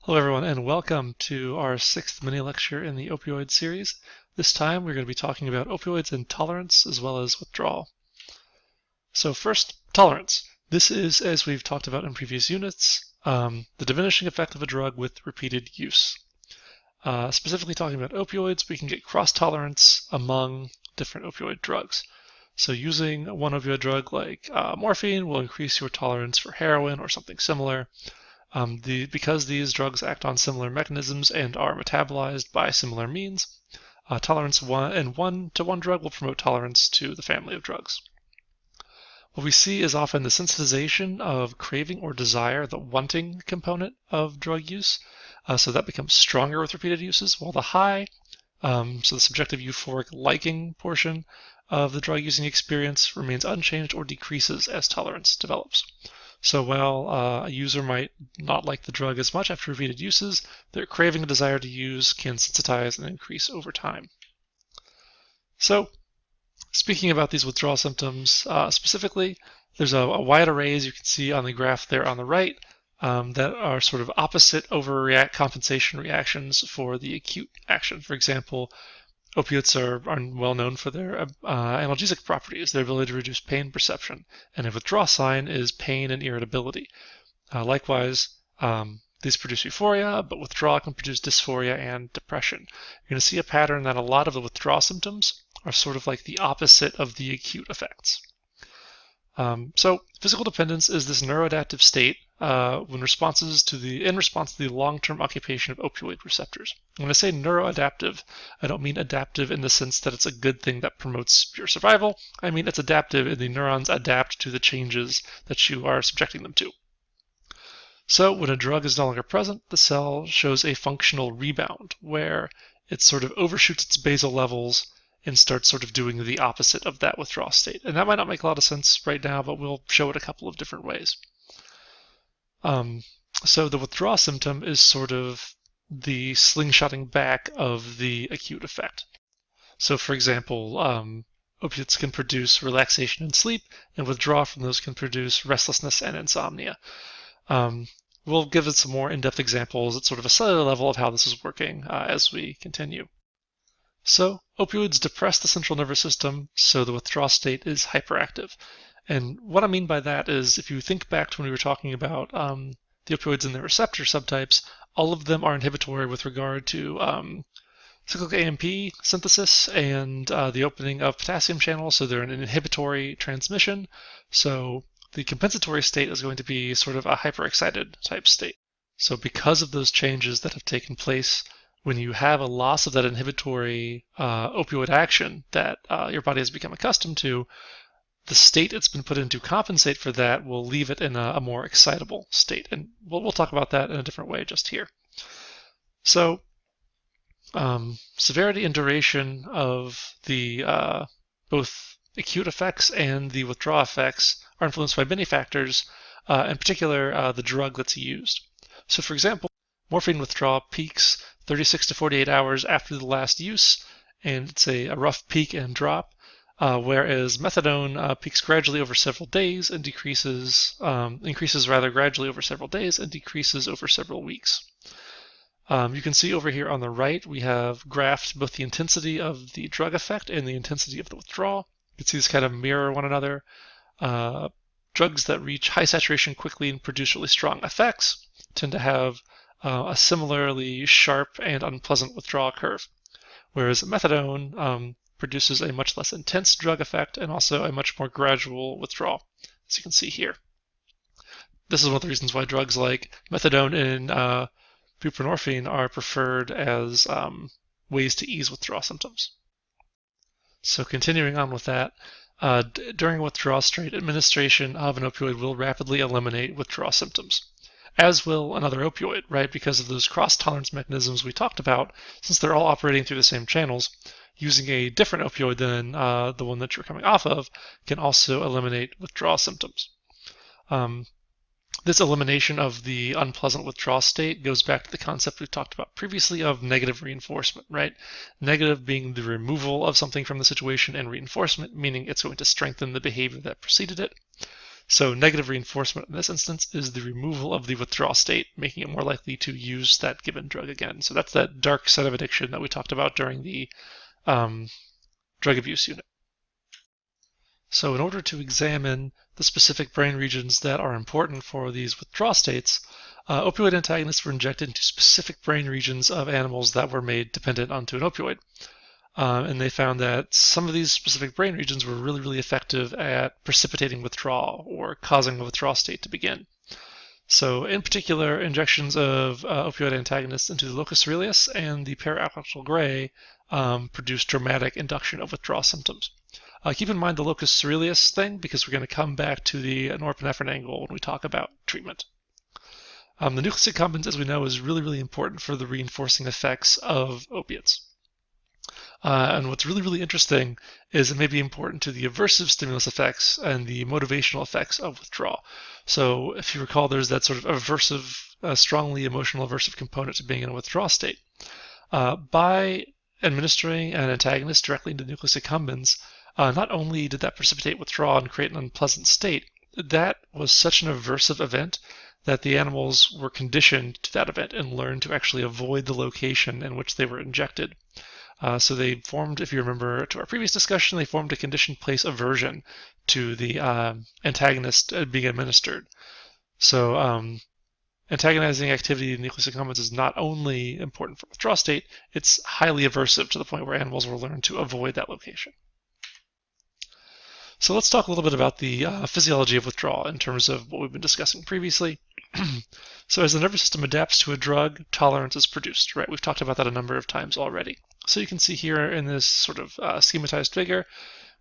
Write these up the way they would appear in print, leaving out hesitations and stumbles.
Hello everyone and welcome to our 6th mini lecture in the opioid series. This time we're going to be talking about opioids and tolerance as well as withdrawal. So first, tolerance. This is, as we've talked about in previous units, the diminishing effect of a drug with repeated use. Specifically talking about opioids, we can get cross-tolerance among different opioid drugs. So using one opioid drug like morphine will increase your tolerance for heroin or something similar. Because these drugs act on similar mechanisms and are metabolized by similar means, tolerance to one drug will promote tolerance to the family of drugs. What we see is often the sensitization of craving or desire, the wanting component of drug use. So that becomes stronger with repeated uses, while the high, so the subjective euphoric liking portion of the drug using experience remains unchanged or decreases as tolerance develops. So while a user might not like the drug as much after repeated uses, their craving and desire to use can sensitize and increase over time. So speaking about these withdrawal symptoms specifically, there's a wide array, as you can see on the graph there on the right, that are sort of opposite compensation reactions for the acute action. For example, opiates are well known for their analgesic properties, their ability to reduce pain perception, and a withdrawal sign is pain and irritability. Likewise, these produce euphoria, but withdrawal can produce dysphoria and depression. You're going to see a pattern that a lot of the withdrawal symptoms are sort of like the opposite of the acute effects. So physical dependence is this neuroadaptive state in response to the long-term occupation of opioid receptors. When I say neuroadaptive, I don't mean adaptive in the sense that it's a good thing that promotes your survival. I mean it's adaptive in the neurons adapt to the changes that you are subjecting them to. So when a drug is no longer present, the cell shows a functional rebound where it sort of overshoots its basal levels and starts sort of doing the opposite of that withdrawal state. And that might not make a lot of sense right now, but we'll show it a couple of different ways. So the withdrawal symptom is sort of the slingshotting back of the acute effect. So for example, opiates can produce relaxation and sleep, and withdrawal from those can produce restlessness and insomnia. We'll give it some more in-depth examples at sort of a cellular level of how this is working as we continue. So opioids depress the central nervous system, so the withdrawal state is hyperactive. And what I mean by that is if you think back to when we were talking about the opioids and their receptor subtypes, all of them are inhibitory with regard to cyclic AMP synthesis and the opening of potassium channels, so they're an inhibitory transmission. So the compensatory state is going to be sort of a hyperexcited type state. So because of those changes that have taken place, when you have a loss of that inhibitory opioid action that your body has become accustomed to, the state it's been put in to compensate for that will leave it in a more excitable state. And we'll talk about that in a different way just here. So severity and duration of the both acute effects and the withdrawal effects are influenced by many factors, in particular the drug that's used. So for example, morphine withdrawal peaks 36 to 48 hours after the last use, and it's a rough peak and drop, whereas methadone peaks gradually over several days and increases rather gradually over several days and decreases over several weeks. You can see over here on the right we have graphed both the intensity of the drug effect and the intensity of the withdrawal. You can see these kind of mirror one another. Drugs that reach high saturation quickly and produce really strong effects tend to have a similarly sharp and unpleasant withdrawal curve, whereas methadone produces a much less intense drug effect and also a much more gradual withdrawal, as you can see here. This is one of the reasons why drugs like methadone and buprenorphine are preferred as ways to ease withdrawal symptoms. So continuing on with that, during a withdrawal state, administration of an opioid will rapidly eliminate withdrawal symptoms, as will another opioid, right? Because of those cross-tolerance mechanisms we talked about, since they're all operating through the same channels, using a different opioid than the one that you're coming off of can also eliminate withdrawal symptoms. This elimination of the unpleasant withdrawal state goes back to the concept we've talked about previously of negative reinforcement, right? Negative being the removal of something from the situation, and reinforcement meaning it's going to strengthen the behavior that preceded it. So negative reinforcement in this instance is the removal of the withdrawal state, making it more likely to use that given drug again. So that's that dark side of addiction that we talked about during the drug abuse unit. So in order to examine the specific brain regions that are important for these withdrawal states, opioid antagonists were injected into specific brain regions of animals that were made dependent onto an opioid. And they found that some of these specific brain regions were really, really effective at precipitating withdrawal or causing a withdrawal state to begin. So in particular, injections of opioid antagonists into the locus coeruleus and the para-occipital gray produced dramatic induction of withdrawal symptoms. Keep in mind the locus coeruleus thing because we're going to come back to the norepinephrine angle when we talk about treatment. The nucleus accumbens, as we know, is really, really important for the reinforcing effects of opiates. And what's really, really interesting is it may be important to the aversive stimulus effects and the motivational effects of withdrawal. So if you recall, there's that sort of aversive, strongly emotional aversive component to being in a withdrawal state. By administering an antagonist directly into the nucleus accumbens, not only did that precipitate withdrawal and create an unpleasant state, that was such an aversive event that the animals were conditioned to that event and learned to actually avoid the location in which they were injected. So they formed, if you remember to our previous discussion, they formed a conditioned place aversion to the antagonist being administered. So antagonizing activity in the nucleus accumbens is not only important for withdrawal state, it's highly aversive to the point where animals will learn to avoid that location. So let's talk a little bit about the physiology of withdrawal in terms of what we've been discussing previously. So as the nervous system adapts to a drug, tolerance is produced, right? We've talked about that a number of times already. So you can see here in this sort of schematized figure,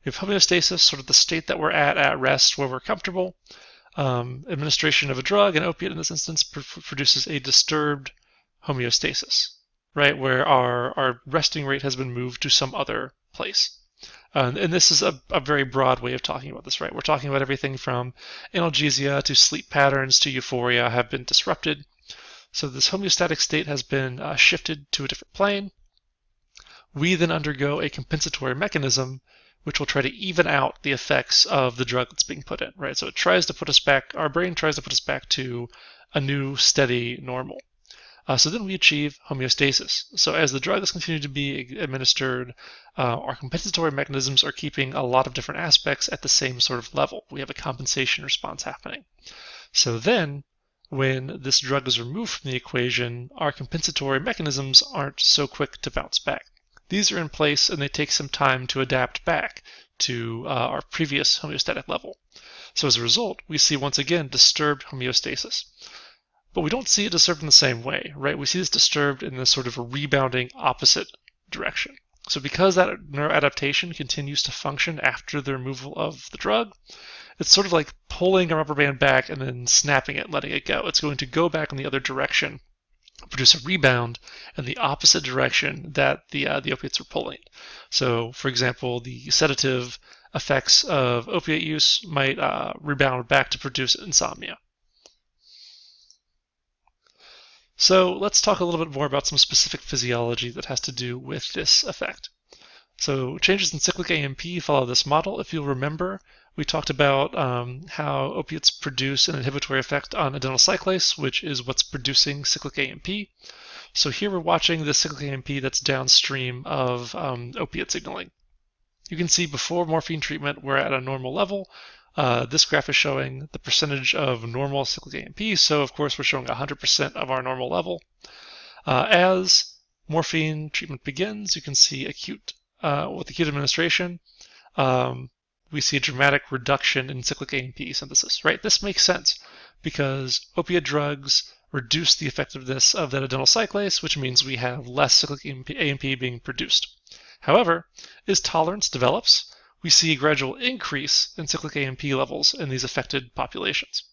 we have homeostasis, sort of the state that we're at rest, where we're comfortable. Administration of a drug, an opiate in this instance, produces a disturbed homeostasis, right? Where our resting rate has been moved to some other place. And this is a very broad way of talking about this, right? We're talking about everything from analgesia to sleep patterns to euphoria have been disrupted. So this homeostatic state has been shifted to a different plane. We then undergo a compensatory mechanism which will try to even out the effects of the drug that's being put in, right? So it tries to put us back, our brain tries to put us back to a new steady normal. So then we achieve homeostasis. So as the drug is continuing to be administered, our compensatory mechanisms are keeping a lot of different aspects at the same sort of level. We have a compensation response happening. So then, when this drug is removed from the equation, our compensatory mechanisms aren't so quick to bounce back. These are in place and they take some time to adapt back to our previous homeostatic level. So as a result, we see once again disturbed homeostasis. But we don't see it disturbed in the same way, right? We see this disturbed in this sort of a rebounding opposite direction. So because that neuroadaptation continues to function after the removal of the drug, it's sort of like pulling a rubber band back and then snapping it, letting it go. It's going to go back in the other direction, produce a rebound in the opposite direction that the opiates were pulling. So, for example, the sedative effects of opiate use might rebound back to produce insomnia. So let's talk a little bit more about some specific physiology that has to do with this effect. So changes in cyclic AMP follow this model. If you'll remember, we talked about how opiates produce an inhibitory effect on adenyl cyclase, which is what's producing cyclic AMP. So here we're watching the cyclic AMP that's downstream of opiate signaling. You can see before morphine treatment, we're at a normal level. This graph is showing the percentage of normal cyclic AMP, so of course we're showing 100% of our normal level. As morphine treatment begins, you can see with acute administration, we see a dramatic reduction in cyclic AMP synthesis, right? This makes sense because opiate drugs reduce the effectiveness of that adenyl cyclase, which means we have less cyclic AMP being produced. However, as tolerance develops, we see a gradual increase in cyclic AMP levels in these affected populations.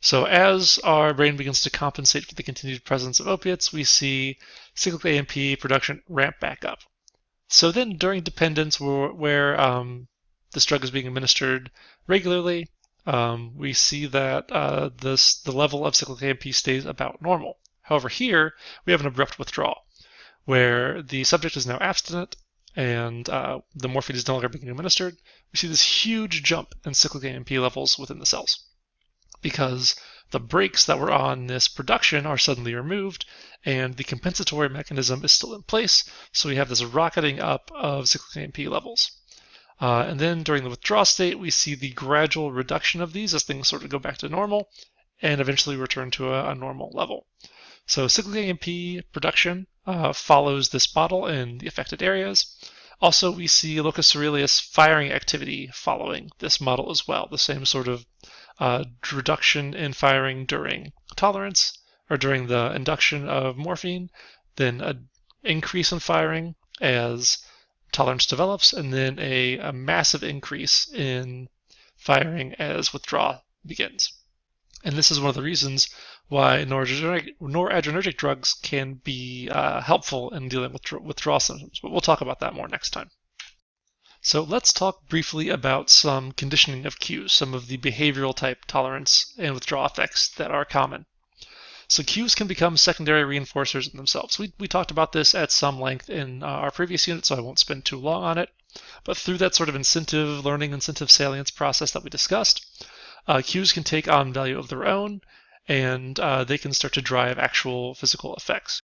So as our brain begins to compensate for the continued presence of opiates, we see cyclic AMP production ramp back up. So then during dependence, where this drug is being administered regularly, we see that the level of cyclic AMP stays about normal. However, here we have an abrupt withdrawal, where the subject is now abstinent, and the morphine is no longer being administered, we see this huge jump in cyclic AMP levels within the cells, because the brakes that were on this production are suddenly removed, and the compensatory mechanism is still in place, so we have this rocketing up of cyclic AMP levels. And then during the withdrawal state, we see the gradual reduction of these as things sort of go back to normal and eventually return to a normal level. So cyclic AMP production follows this model in the affected areas. Also, we see locus coeruleus firing activity following this model as well, the same sort of reduction in firing during tolerance or during the induction of morphine, then an increase in firing as tolerance develops, and then a massive increase in firing as withdrawal begins. And this is one of the reasons why noradrenergic drugs can be helpful in dealing with withdrawal symptoms, but we'll talk about that more next time. So let's talk briefly about some conditioning of cues, some of the behavioral type tolerance and withdrawal effects that are common. So cues can become secondary reinforcers in themselves. We talked about this at some length in our previous unit, so I won't spend too long on it. But through that sort of learning incentive salience process that we discussed, cues can take on value of their own, and they can start to drive actual physical effects.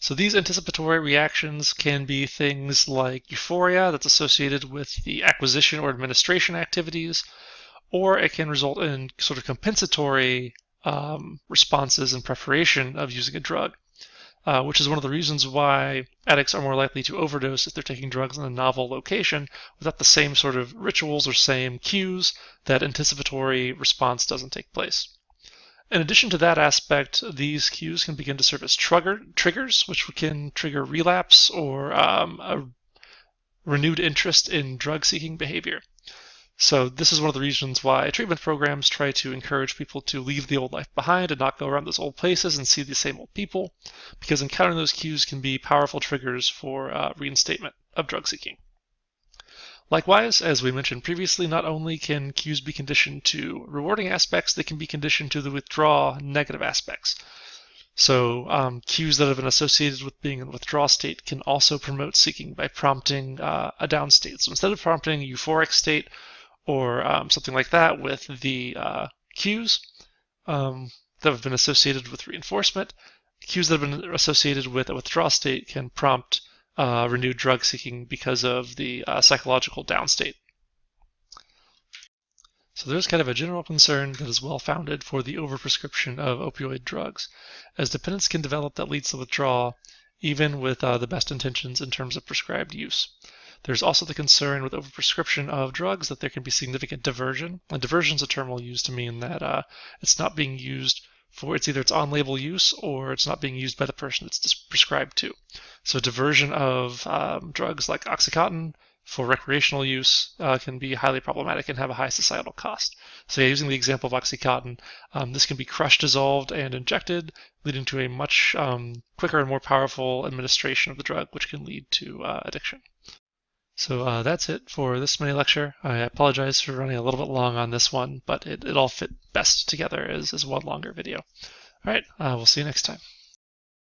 So these anticipatory reactions can be things like euphoria that's associated with the acquisition or administration activities, or it can result in sort of compensatory responses in preparation of using a drug, which is one of the reasons why addicts are more likely to overdose if they're taking drugs in a novel location without the same sort of rituals or same cues. That anticipatory response doesn't take place. In addition to that aspect, these cues can begin to serve as triggers, which can trigger relapse or a renewed interest in drug-seeking behavior. So this is one of the reasons why treatment programs try to encourage people to leave the old life behind and not go around those old places and see the same old people, because encountering those cues can be powerful triggers for reinstatement of drug-seeking. Likewise, as we mentioned previously, not only can cues be conditioned to rewarding aspects, they can be conditioned to the withdrawal negative aspects. So cues that have been associated with being in a withdrawal state can also promote seeking by prompting a down state. So instead of prompting a euphoric state or something like that with the cues that have been associated with reinforcement, cues that have been associated with a withdrawal state can prompt renewed drug seeking because of the psychological downstate. So there's kind of a general concern that is well founded for the overprescription of opioid drugs, as dependence can develop that leads to withdrawal, even with the best intentions in terms of prescribed use. There's also the concern with overprescription of drugs that there can be significant diversion. And diversion is a term we'll use to mean that it's not being used for, it's either it's on-label use or it's not being used by the person it's prescribed to. So diversion of drugs like OxyContin for recreational use can be highly problematic and have a high societal cost. So using the example of OxyContin, this can be crushed, dissolved, and injected, leading to a much quicker and more powerful administration of the drug, which can lead to addiction. So that's it for this mini lecture. I apologize for running a little bit long on this one, but it all fit best together as one longer video. All right, we'll see you next time.